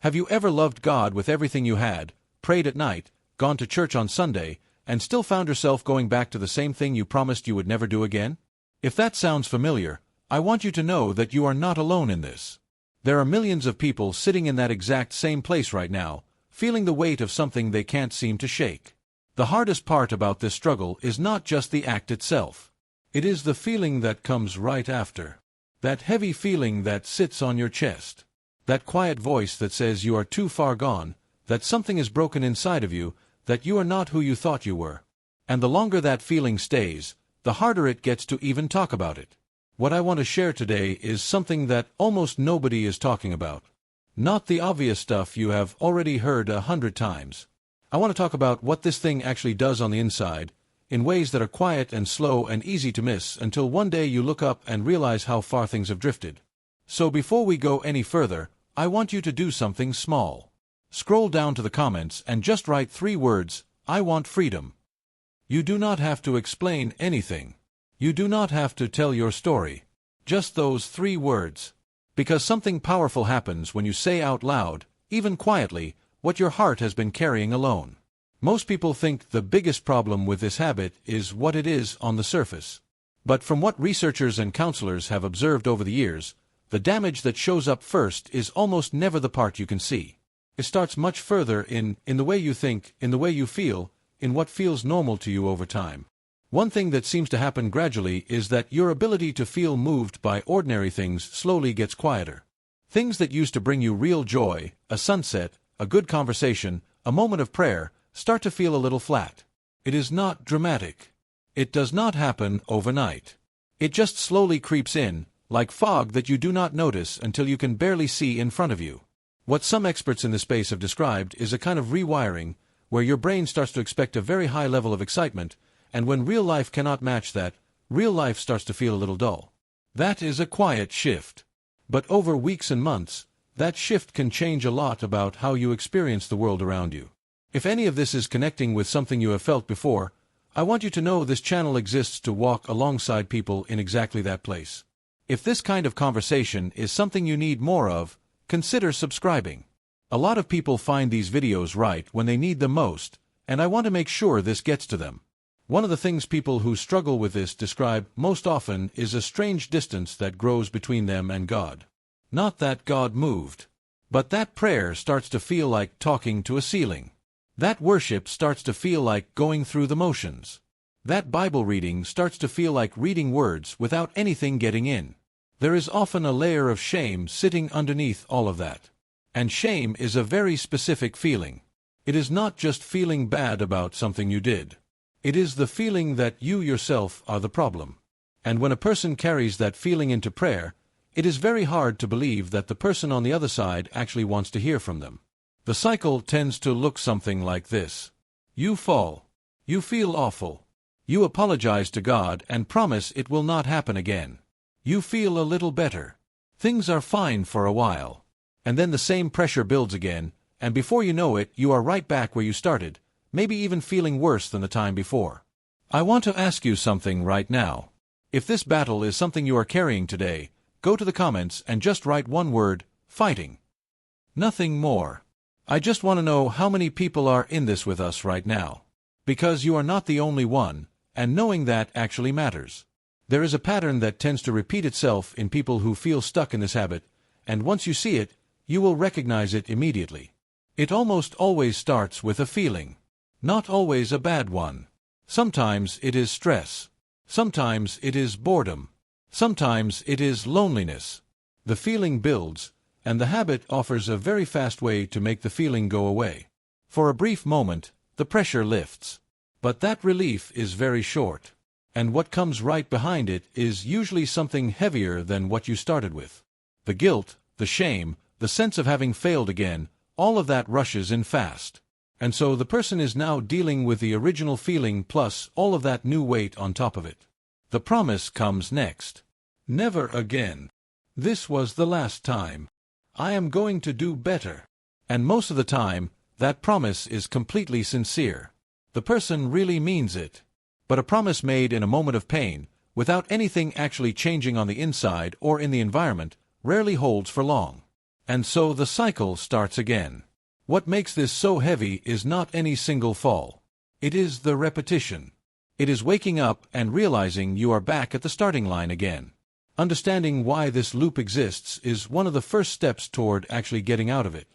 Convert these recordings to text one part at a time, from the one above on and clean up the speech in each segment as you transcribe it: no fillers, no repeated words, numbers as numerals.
Have you ever loved God with everything you had, prayed at night, gone to church on Sunday, and still found yourself going back to the same thing you promised you would never do again? If that sounds familiar, I want you to know that you are not alone in this. There are millions of people sitting in that exact same place right now, feeling the weight of something they can't seem to shake. The hardest part about this struggle is not just the act itself. It is the feeling that comes right after. That heavy feeling that sits on your chest. That quiet voice that says you are too far gone, that something is broken inside of you, that you are not who you thought you were. And the longer that feeling stays, the harder it gets to even talk about it. What I want to share today is something that almost nobody is talking about. Not the obvious stuff you have already heard 100 times. I want to talk about what this thing actually does on the inside, in ways that are quiet and slow and easy to miss until one day you look up and realize how far things have drifted. So before we go any further, I want you to do something small. Scroll down to the comments and just write 3 words, "I want freedom." You do not have to explain anything. You do not have to tell your story. Just those 3 words. Because something powerful happens when you say out loud, even quietly, what your heart has been carrying alone. Most people think the biggest problem with this habit is what it is on the surface. But from what researchers and counselors have observed over the years, the damage that shows up first is almost never the part you can see. It starts much further in the way you think, in the way you feel, in what feels normal to you over time. One thing that seems to happen gradually is that your ability to feel moved by ordinary things slowly gets quieter. Things that used to bring you real joy, a sunset, a good conversation, a moment of prayer, start to feel a little flat. It is not dramatic. It does not happen overnight. It just slowly creeps in, like fog that you do not notice until you can barely see in front of you. What some experts in the space have described is a kind of rewiring, where your brain starts to expect a very high level of excitement, and when real life cannot match that, real life starts to feel a little dull. That is a quiet shift. But over weeks and months, that shift can change a lot about how you experience the world around you. If any of this is connecting with something you have felt before, I want you to know this channel exists to walk alongside people in exactly that place. If this kind of conversation is something you need more of, consider subscribing. A lot of people find these videos right when they need them most, and I want to make sure this gets to them. One of the things people who struggle with this describe most often is a strange distance that grows between them and God. Not that God moved, but that prayer starts to feel like talking to a ceiling. That worship starts to feel like going through the motions. That Bible reading starts to feel like reading words without anything getting in. There is often a layer of shame sitting underneath all of that. And shame is a very specific feeling. It is not just feeling bad about something you did. It is the feeling that you yourself are the problem. And when a person carries that feeling into prayer, it is very hard to believe that the person on the other side actually wants to hear from them. The cycle tends to look something like this. You fall. You feel awful. You apologize to God and promise it will not happen again. You feel a little better. Things are fine for a while. And then the same pressure builds again, and before you know it, you are right back where you started, maybe even feeling worse than the time before. I want to ask you something right now. If this battle is something you are carrying today, go to the comments and just write 1 word, fighting. Nothing more. I just want to know how many people are in this with us right now. Because you are not the only one, and knowing that actually matters. There is a pattern that tends to repeat itself in people who feel stuck in this habit, and once you see it, you will recognize it immediately. It almost always starts with a feeling. Not always a bad one. Sometimes it is stress. Sometimes it is boredom. Sometimes it is loneliness. The feeling builds, and the habit offers a very fast way to make the feeling go away. For a brief moment, the pressure lifts. But that relief is very short. And what comes right behind it is usually something heavier than what you started with. The guilt, the shame, the sense of having failed again, all of that rushes in fast. And so the person is now dealing with the original feeling plus all of that new weight on top of it. The promise comes next. Never again. This was the last time. I am going to do better. And most of the time, that promise is completely sincere. The person really means it. But a promise made in a moment of pain, without anything actually changing on the inside or in the environment, rarely holds for long. And so the cycle starts again. What makes this so heavy is not any single fall. It is the repetition. It is waking up and realizing you are back at the starting line again. Understanding why this loop exists is one of the first steps toward actually getting out of it.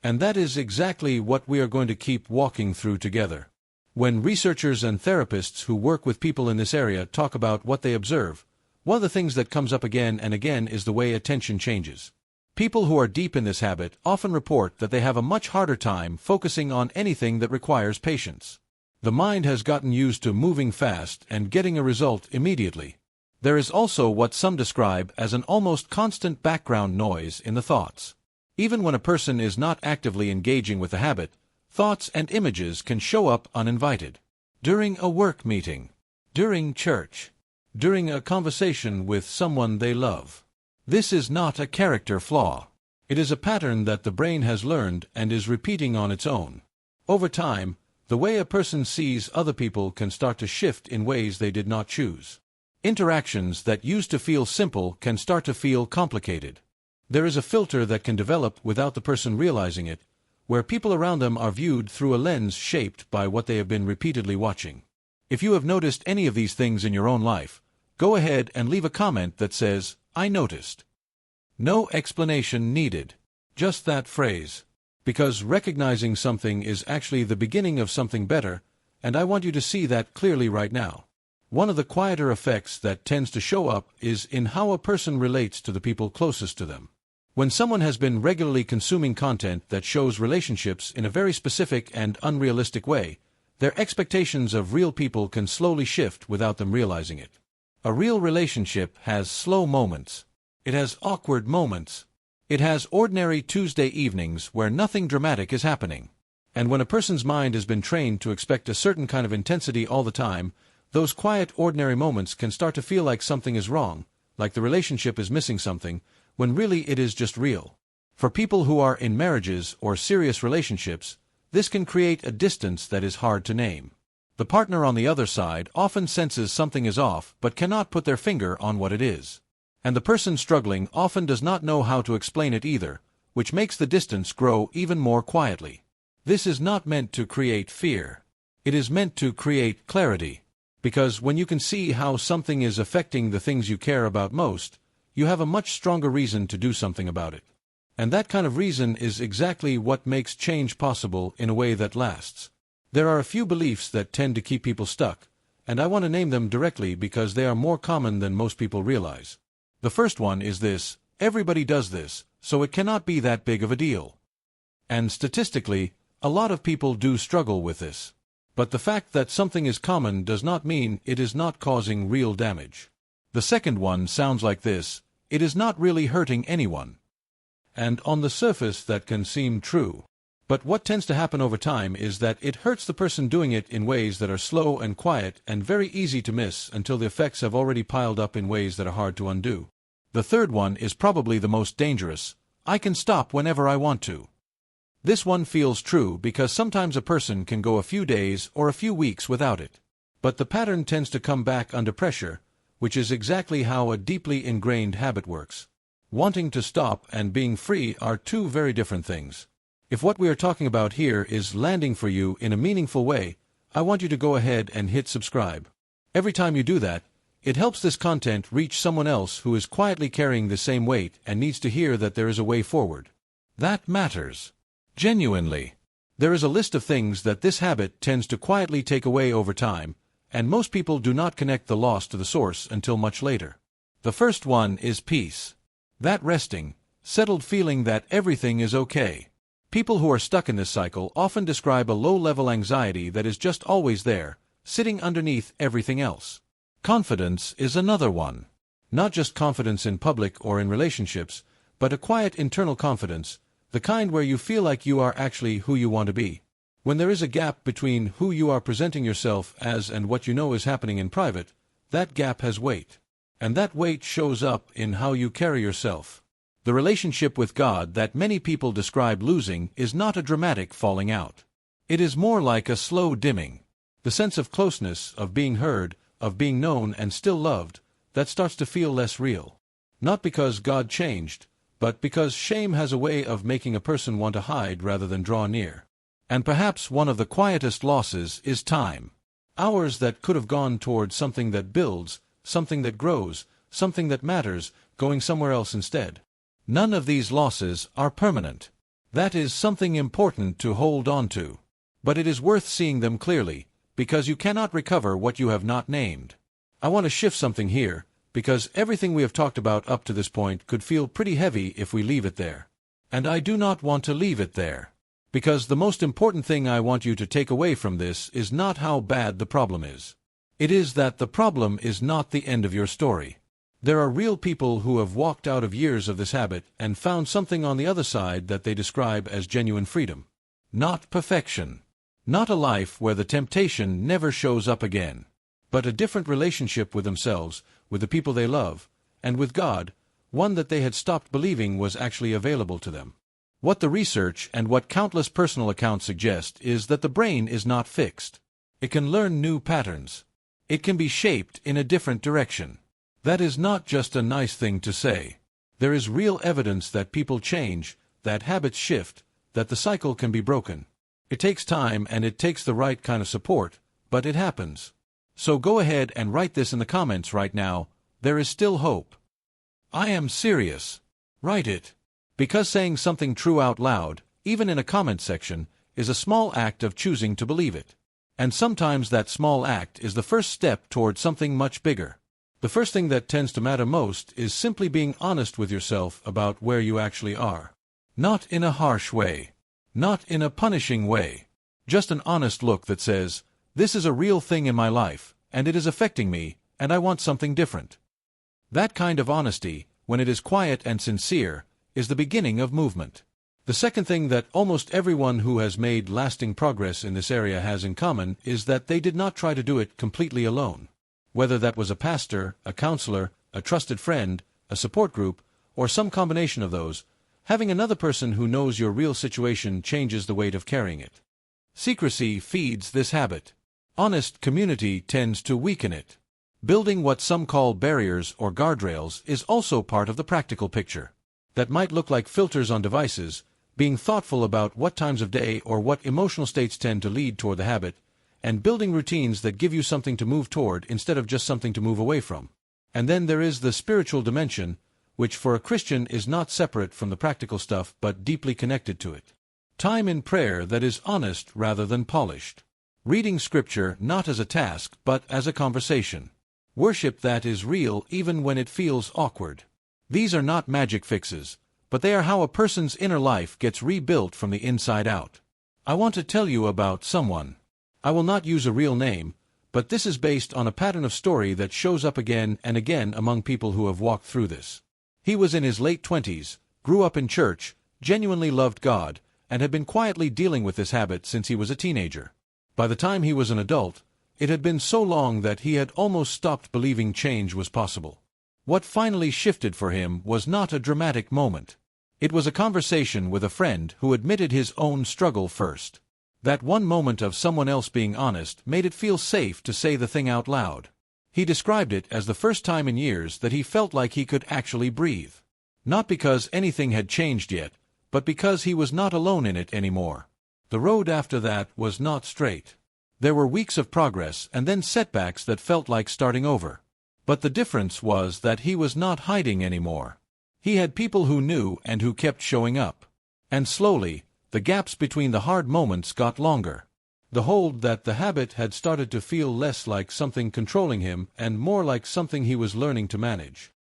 And that is exactly what we are going to keep walking through together. When researchers and therapists who work with people in this area talk about what they observe, one of the things that comes up again and again is the way attention changes. People who are deep in this habit often report that they have a much harder time focusing on anything that requires patience. The mind has gotten used to moving fast and getting a result immediately. There is also what some describe as an almost constant background noise in the thoughts. Even when a person is not actively engaging with the habit, thoughts and images can show up uninvited. During a work meeting, during church, during a conversation with someone they love. This is not a character flaw. It is a pattern that the brain has learned and is repeating on its own. Over time, the way a person sees other people can start to shift in ways they did not choose. Interactions that used to feel simple can start to feel complicated. There is a filter that can develop without the person realizing it, where people around them are viewed through a lens shaped by what they have been repeatedly watching. If you have noticed any of these things in your own life, go ahead and leave a comment that says, "I noticed." No explanation needed. Just that phrase. Because recognizing something is actually the beginning of something better, and I want you to see that clearly right now. One of the quieter effects that tends to show up is in how a person relates to the people closest to them. When someone has been regularly consuming content that shows relationships in a very specific and unrealistic way, their expectations of real people can slowly shift without them realizing it. A real relationship has slow moments. It has awkward moments. It has ordinary Tuesday evenings where nothing dramatic is happening. And when a person's mind has been trained to expect a certain kind of intensity all the time, those quiet, ordinary moments can start to feel like something is wrong, like the relationship is missing something, when really it is just real. For people who are in marriages or serious relationships, this can create a distance that is hard to name. The partner on the other side often senses something is off but cannot put their finger on what it is. And the person struggling often does not know how to explain it either, which makes the distance grow even more quietly. This is not meant to create fear. It is meant to create clarity. Because when you can see how something is affecting the things you care about most, you have a much stronger reason to do something about it. And that kind of reason is exactly what makes change possible in a way that lasts. There are a few beliefs that tend to keep people stuck, and I want to name them directly because they are more common than most people realize. The first one is this: everybody does this, so it cannot be that big of a deal. And statistically, a lot of people do struggle with this. But the fact that something is common does not mean it is not causing real damage. The second one sounds like this: it is not really hurting anyone. And on the surface that can seem true. But what tends to happen over time is that it hurts the person doing it in ways that are slow and quiet and very easy to miss until the effects have already piled up in ways that are hard to undo. The third one is probably the most dangerous: I can stop whenever I want to. This one feels true because sometimes a person can go a few days or a few weeks without it. But the pattern tends to come back under pressure, which is exactly how a deeply ingrained habit works. Wanting to stop and being free are two very different things. If what we are talking about here is landing for you in a meaningful way, I want you to go ahead and hit subscribe. Every time you do that, it helps this content reach someone else who is quietly carrying the same weight and needs to hear that there is a way forward. That matters. Genuinely. There is a list of things that this habit tends to quietly take away over time, and most people do not connect the loss to the source until much later. The first one is peace. That resting, settled feeling that everything is okay. People who are stuck in this cycle often describe a low-level anxiety that is just always there, sitting underneath everything else. Confidence is another one. Not just confidence in public or in relationships, but a quiet internal confidence, the kind where you feel like you are actually who you want to be. When there is a gap between who you are presenting yourself as and what you know is happening in private, that gap has weight. And that weight shows up in how you carry yourself. The relationship with God that many people describe losing is not a dramatic falling out. It is more like a slow dimming. The sense of closeness, of being heard, of being known and still loved, that starts to feel less real. Not because God changed, but because shame has a way of making a person want to hide rather than draw near. And perhaps one of the quietest losses is time. Hours that could have gone towards something that builds, something that grows, something that matters, going somewhere else instead. None of these losses are permanent. That is something important to hold on to. But it is worth seeing them clearly, because you cannot recover what you have not named. I want to shift something here, because everything we have talked about up to this point could feel pretty heavy if we leave it there. And I do not want to leave it there. Because the most important thing I want you to take away from this is not how bad the problem is. It is that the problem is not the end of your story. There are real people who have walked out of years of this habit and found something on the other side that they describe as genuine freedom. Not perfection. Not a life where the temptation never shows up again. But a different relationship with themselves, with the people they love, and with God, one that they had stopped believing was actually available to them. What the research and what countless personal accounts suggest is that the brain is not fixed. It can learn new patterns. It can be shaped in a different direction. That is not just a nice thing to say. There is real evidence that people change, that habits shift, that the cycle can be broken. It takes time and it takes the right kind of support, but it happens. So go ahead and write this in the comments right now. There is still hope. I am serious. Write it. Because saying something true out loud, even in a comment section, is a small act of choosing to believe it. And sometimes that small act is the first step toward something much bigger. The first thing that tends to matter most is simply being honest with yourself about where you actually are. Not in a harsh way. Not in a punishing way. Just an honest look that says, this is a real thing in my life, and it is affecting me, and I want something different. That kind of honesty, when it is quiet and sincere, is the beginning of movement. The second thing that almost everyone who has made lasting progress in this area has in common is that they did not try to do it completely alone. Whether that was a pastor, a counselor, a trusted friend, a support group, or some combination of those, having another person who knows your real situation changes the weight of carrying it. Secrecy feeds this habit. Honest community tends to weaken it. Building what some call barriers or guardrails is also part of the practical picture. That might look like filters on devices, being thoughtful about what times of day or what emotional states tend to lead toward the habit, and building routines that give you something to move toward instead of just something to move away from. And then there is the spiritual dimension, which for a Christian is not separate from the practical stuff but deeply connected to it. Time in prayer that is honest rather than polished. Reading Scripture not as a task but as a conversation. Worship that is real even when it feels awkward. These are not magic fixes, but they are how a person's inner life gets rebuilt from the inside out. I want to tell you about someone. I will not use a real name, but this is based on a pattern of story that shows up again and again among people who have walked through this. He was in his late 20s, grew up in church, genuinely loved God, and had been quietly dealing with this habit since he was a teenager. By the time he was an adult, it had been so long that he had almost stopped believing change was possible. What finally shifted for him was not a dramatic moment. It was a conversation with a friend who admitted his own struggle first. That one moment of someone else being honest made it feel safe to say the thing out loud. He described it as the first time in years that he felt like he could actually breathe. Not because anything had changed yet, but because he was not alone in it anymore. The road after that was not straight. There were weeks of progress and then setbacks that felt like starting over. But the difference was that he was not hiding anymore. He had people who knew and who kept showing up. And slowly, the gaps between the hard moments got longer. The hold that the habit had started to feel less like something controlling him and more like something he was learning to manage.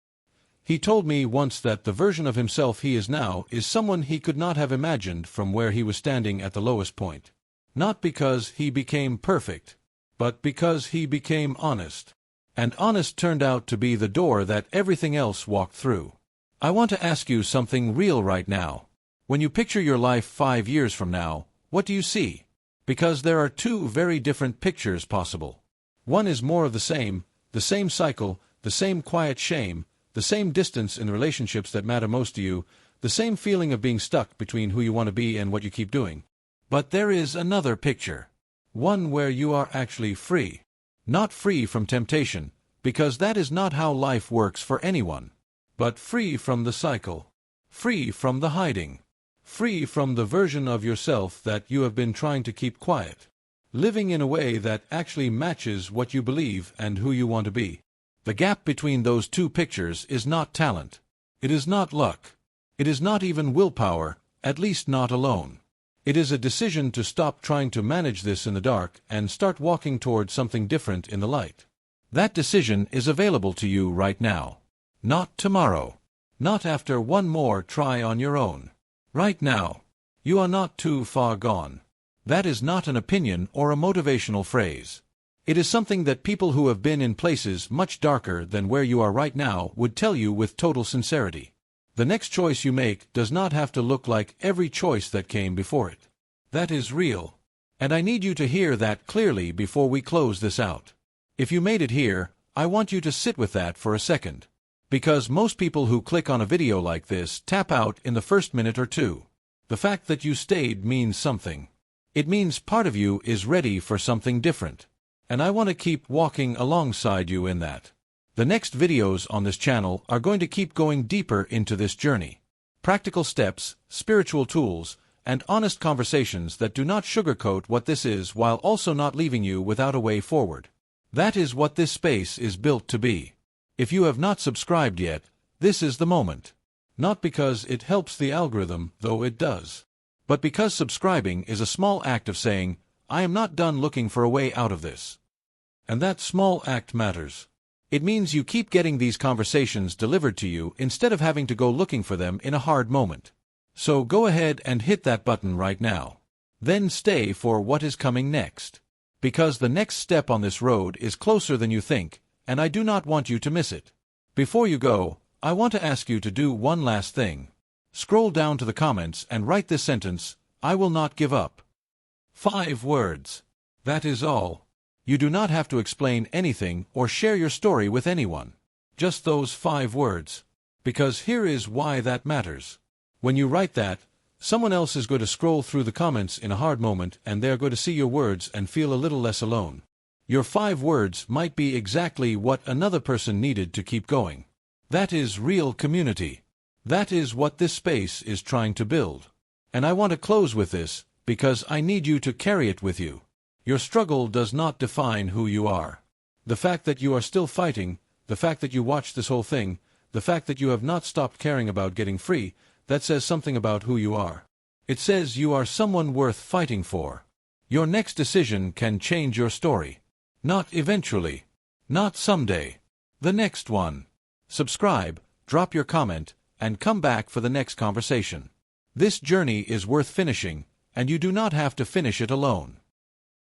He told me once that the version of himself he is now is someone he could not have imagined from where he was standing at the lowest point. Not because he became perfect, but because he became honest. And honest turned out to be the door that everything else walked through. I want to ask you something real right now. When you picture your life 5 years from now, what do you see? Because there are two very different pictures possible. One is more of the same cycle, the same quiet shame, the same distance in the relationships that matter most to you, the same feeling of being stuck between who you want to be and what you keep doing. But there is another picture. One where you are actually free. Not free from temptation, because that is not how life works for anyone. But free from the cycle. Free from the hiding. Free from the version of yourself that you have been trying to keep quiet. Living in a way that actually matches what you believe and who you want to be. The gap between those two pictures is not talent. It is not luck. It is not even willpower, at least not alone. It is a decision to stop trying to manage this in the dark and start walking towards something different in the light. That decision is available to you right now. Not tomorrow. Not after one more try on your own. Right now. You are not too far gone. That is not an opinion or a motivational phrase. It is something that people who have been in places much darker than where you are right now would tell you with total sincerity. The next choice you make does not have to look like every choice that came before it. That is real. And I need you to hear that clearly before we close this out. If you made it here, I want you to sit with that for a second. Because most people who click on a video like this tap out in the first minute or two. The fact that you stayed means something. It means part of you is ready for something different. And I want to keep walking alongside you in that. The next videos on this channel are going to keep going deeper into this journey. Practical steps, spiritual tools, and honest conversations that do not sugarcoat what this is while also not leaving you without a way forward. That is what this space is built to be. If you have not subscribed yet, this is the moment. Not because it helps the algorithm, though it does. But because subscribing is a small act of saying, I am not done looking for a way out of this. And that small act matters. It means you keep getting these conversations delivered to you instead of having to go looking for them in a hard moment. So go ahead and hit that button right now. Then stay for what is coming next. Because the next step on this road is closer than you think, and I do not want you to miss it. Before you go, I want to ask you to do one last thing. Scroll down to the comments and write this sentence, I will not give up. 5 words. That is all. You do not have to explain anything or share your story with anyone. Just those 5 words. Because here is why that matters. When you write that, someone else is going to scroll through the comments in a hard moment and they are going to see your words and feel a little less alone. Your 5 words might be exactly what another person needed to keep going. That is real community. That is what this space is trying to build. And I want to close with this, because I need you to carry it with you. Your struggle does not define who you are. The fact that you are still fighting, the fact that you watched this whole thing, the fact that you have not stopped caring about getting free, that says something about who you are. It says you are someone worth fighting for. Your next decision can change your story. Not eventually. Not someday. The next one. Subscribe, drop your comment, and come back for the next conversation. This journey is worth finishing, and you do not have to finish it alone.